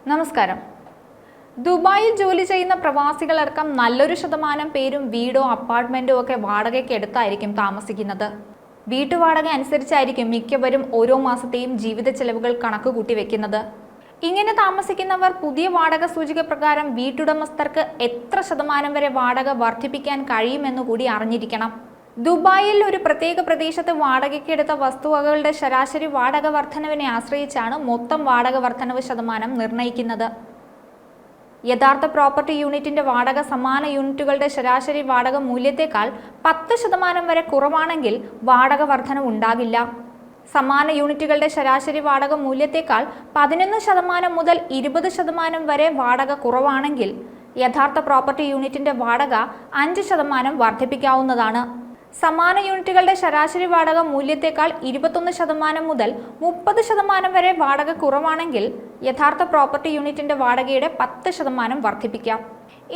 നമസ്കാരം. ദുബായിൽ ജോലി ചെയ്യുന്ന പ്രവാസികളടക്കം നല്ലൊരു ശതമാനം പേരും വീടോ അപ്പാർട്ട്മെന്റോ ഒക്കെ വാടകയ്ക്ക് എടുത്തായിരിക്കും താമസിക്കുന്നത്. വീട്ടുവാടക അനുസരിച്ചായിരിക്കും മിക്കവരും ഓരോ മാസത്തെയും ജീവിത ചെലവുകൾ കണക്കുകൂട്ടി വെക്കുന്നത്. ഇങ്ങനെ താമസിക്കുന്നവർ പുതിയ വാടക സൂചിക പ്രകാരം വീട്ടുടമസ്ഥർക്ക് എത്ര ശതമാനം വരെ വാടക വർദ്ധിപ്പിക്കാൻ കഴിയുമെന്നുകൂടി അറിഞ്ഞിരിക്കണം. ദുബായിൽ ഒരു പ്രത്യേക പ്രദേശത്ത് വാടകയ്ക്ക് എടുത്ത വസ്തുവകകളുടെ ശരാശരി വാടക വർധനവിനെ ആശ്രയിച്ചാണ് മൊത്തം വാടക വർധനവ് ശതമാനം നിർണ്ണയിക്കുന്നത്. യഥാർത്ഥ പ്രോപ്പർട്ടി യൂണിറ്റിന്റെ വാടക സമാന യൂണിറ്റുകളുടെ ശരാശരി വാടക മൂല്യത്തെക്കാൾ 10% വരെ കുറവാണെങ്കിൽ വാടക വർധനവ് ഉണ്ടാകില്ല. സമാന യൂണിറ്റുകളുടെ ശരാശരി വാടക മൂല്യത്തെക്കാൾ 11% മുതൽ 20% വരെ വാടക കുറവാണെങ്കിൽ യഥാർത്ഥ പ്രോപ്പർട്ടി യൂണിറ്റിന്റെ വാടക 5% വർദ്ധിപ്പിക്കാവുന്നതാണ്. സമാന യൂണിറ്റുകളുടെ ശരാശരി വാടക മൂല്യത്തെക്കാൾ 21% മുതൽ 30% വരെ വാടക കുറവാണെങ്കിൽ യഥാർത്ഥ പ്രോപ്പർട്ടി യൂണിറ്റിന്റെ വാടകയുടെ 10% വർദ്ധിപ്പിക്കാം.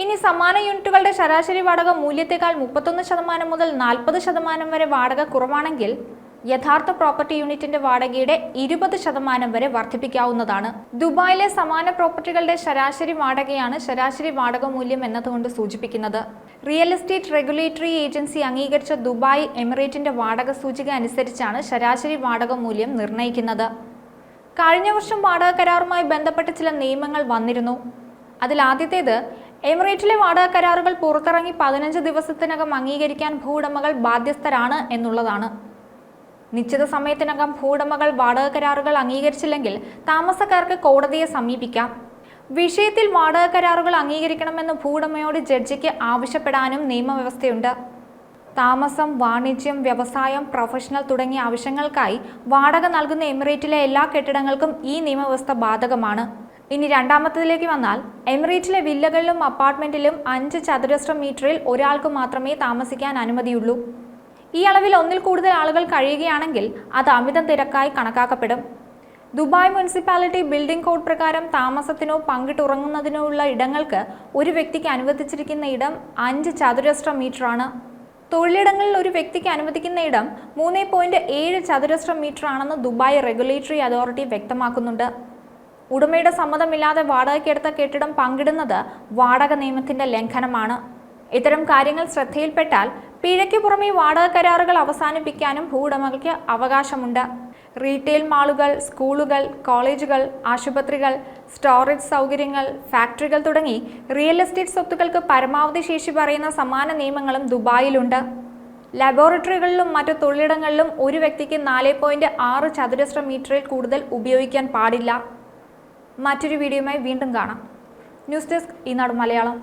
ഇനി സമാന യൂണിറ്റുകളുടെ ശരാശരി വാടക മൂല്യത്തെക്കാൾ 31% മുതൽ 40% വരെ വാടക കുറവാണെങ്കിൽ യഥാർത്ഥ പ്രോപ്പർട്ടി യൂണിറ്റിന്റെ വാടകയുടെ 20% വരെ വർദ്ധിപ്പിക്കാവുന്നതാണ്. ദുബായിലെ സമാന പ്രോപ്പർട്ടികളുടെ ശരാശരി വാടകയാണ് ശരാശരി വാടക മൂല്യം എന്നതുകൊണ്ട് സൂചിപ്പിക്കുന്നത്. റിയൽ എസ്റ്റേറ്റ് റെഗുലേറ്ററി ഏജൻസി അംഗീകരിച്ച ദുബായ് എമിറേറ്റിന്റെ വാടക സൂചിക അനുസരിച്ചാണ് ശരാശരി വാടക മൂല്യം നിർണ്ണയിക്കുന്നത്. കഴിഞ്ഞ വർഷം വാടക കരാറുമായി ബന്ധപ്പെട്ട് ചില നിയമങ്ങൾ വന്നിരുന്നു. അതിൽ ആദ്യത്തേത് എമിറേറ്റിലെ വാടക കരാറുകൾ പുറത്തിറങ്ങി 15 ദിവസത്തിനകം അംഗീകരിക്കാൻ ഭൂവുടമകൾ ബാധ്യസ്ഥരാണ് എന്നുള്ളതാണ്. നിശ്ചിത സമയത്തിനകം ഭൂവുടമകൾ വാടക കരാറുകൾ അംഗീകരിച്ചില്ലെങ്കിൽ താമസക്കാർക്ക് കോടതിയെ സമീപിക്കാം. വിഷയത്തിൽ വാടക കരാറുകൾ അംഗീകരിക്കണമെന്ന് ഭൂവുടമയോട് ജഡ്ജിക്ക് ആവശ്യപ്പെടാനും നിയമവ്യവസ്ഥയുണ്ട്. താമസം, വാണിജ്യം, വ്യവസായം, പ്രൊഫഷണൽ തുടങ്ങിയ ആവശ്യങ്ങൾക്കായി വാടക നൽകുന്ന എമിറേറ്റിലെ എല്ലാ കെട്ടിടങ്ങൾക്കും ഈ നിയമവ്യവസ്ഥ ബാധകമാണ്. ഇനി രണ്ടാമത്തേതിലേക്ക് വന്നാൽ, എമിറേറ്റിലെ വില്ലകളിലും അപ്പാർട്ട്മെന്റിലും 5 ചതുരശ്ര മീറ്ററിൽ ഒരാൾക്ക് മാത്രമേ താമസിക്കാൻ അനുമതിയുള്ളൂ. ഈ അളവിൽ ഒന്നിൽ കൂടുതൽ ആളുകൾ കഴിയുകയാണെങ്കിൽ അത് അമിത തിരക്കായി കണക്കാക്കപ്പെടും. ദുബായ് മുനിസിപ്പാലിറ്റി ബിൽഡിംഗ് കോഡ് പ്രകാരം താമസത്തിനോ പങ്കിട്ടുറങ്ങുന്നതിനോ ഉള്ള ഇടങ്ങൾക്ക് ഒരു വ്യക്തിക്ക് അനുവദിച്ചിരിക്കുന്ന ഇടം 5 ചതുരശ്ര മീറ്ററാണ്. തൊഴിലിടങ്ങളിൽ ഒരു വ്യക്തിക്ക് അനുവദിക്കുന്ന ഇടം 3.7 ചതുരശ്ര മീറ്റർ ആണെന്ന് ദുബായ് റെഗുലേറ്ററി അതോറിറ്റി വ്യക്തമാക്കുന്നുണ്ട്. ഉടമയുടെ സമ്മതമില്ലാതെ വാടകയ്ക്കെടുത്ത കെട്ടിടം പങ്കിടുന്നത് വാടക നിയമത്തിന്റെ ലംഘനമാണ്. ഇത്തരം കാര്യങ്ങൾ ശ്രദ്ധയിൽപ്പെട്ടാൽ പിഴയ്ക്ക് പുറമെ വാടക കരാറുകൾ അവസാനിപ്പിക്കാനും ഭൂവുടമകൾക്ക് അവകാശമുണ്ട്. റീറ്റെയിൽ മാളുകൾ, സ്കൂളുകൾ, കോളേജുകൾ, ആശുപത്രികൾ, സ്റ്റോറേജ് സൗകര്യങ്ങൾ, ഫാക്ടറികൾ തുടങ്ങി റിയൽ എസ്റ്റേറ്റ് സ്വത്തുക്കൾക്ക് പരമാവധി ശേഷി പറയുന്ന സമാന നിയമങ്ങളും ദുബായിലുണ്ട്. ലബോറട്ടറികളിലും മറ്റു തൊഴിലിടങ്ങളിലും ഒരു വ്യക്തിക്ക് 4.6 ചതുരശ്ര മീറ്ററിൽ കൂടുതൽ ഉപയോഗിക്കാൻ പാടില്ല. മറ്റൊരു വീഡിയോയുമായി വീണ്ടും കാണാം. ന്യൂസ് ഡെസ്ക് ഈനാട് മലയാളം.